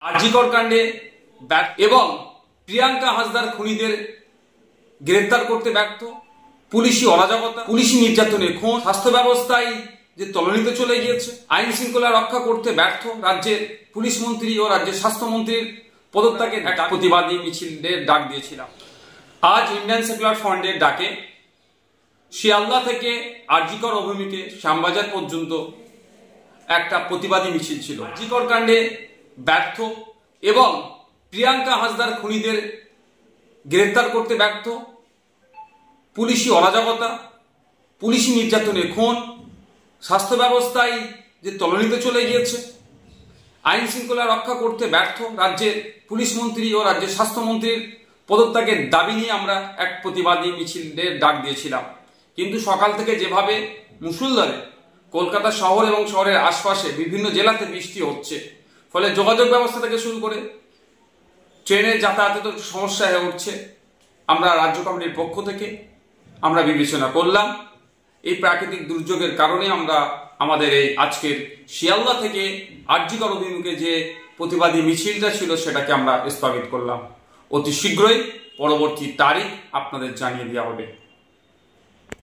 আরজিকর কাণ্ডে এবং প্রিয়াঙ্কা হাসদার খুনিদের গ্রেফতার করতে ব্যর্থ, পুলিশি অরাজকতা, পুলিশি নির্যাতনের খুন, স্বাস্থ্য ব্যবস্থায় যে তলানিতে চলে গিয়েছে, আইন শৃঙ্খলা রক্ষা করতে ব্যর্থ রাজ্যের পুলিশ মন্ত্রী ও রাজ্যের স্বাস্থ্যমন্ত্রীর পদত্যাগের একটা প্রতিবাদী মিছিলের ডাক দিয়েছিলাম। আজ ইন্ডিয়ান সেকুলার ফ্রন্টের ডাকে শিয়ালদা থেকে আরজিকর অভিমুখে শ্যামবাজার পর্যন্ত একটা প্রতিবাদী মিছিল ছিল। আরজিকর কাণ্ডে ব্যর্থ এবং প্রিয়াঙ্কা হাসদার খুনিদের গ্রেফতার করতে ব্যর্থ, পুলিশি অরাজকতা, পুলিশি নির্যাতনের খুন, স্বাস্থ্য ব্যবস্থায় যে তলানিতে চলে গিয়েছে, আইন শৃঙ্খলা রক্ষা করতে ব্যর্থ রাজ্যের পুলিশ মন্ত্রী ও রাজ্যের স্বাস্থ্যমন্ত্রীর পদত্যাগের দাবি নিয়ে আমরা এক প্রতিবাদী মিছিলের ডাক দিয়েছিলাম। কিন্তু সকাল থেকে যেভাবে মুষলধারে কলকাতা শহর এবং শহরের আশপাশে বিভিন্ন জেলাতে বৃষ্টি হচ্ছে, ফলে যোগাযোগ ব্যবস্থা থেকে শুরু করে ট্রেনের যাতায়াতে সমস্যা হয়ে উঠছে, আমরা রাজ্য কমিটির পক্ষ থেকে আমরা বিবেচনা করলাম এই প্রাকৃতিক দুর্যোগের কারণে আমরা আমাদের এই আজকের শিয়ালদা থেকে আরজিকর অভিমুখে যে প্রতিবাদী মিছিলটা ছিল সেটাকে আমরা স্থগিত করলাম। অতি শীঘ্রই পরবর্তী তারিখ আপনাদের জানিয়ে দেওয়া হবে।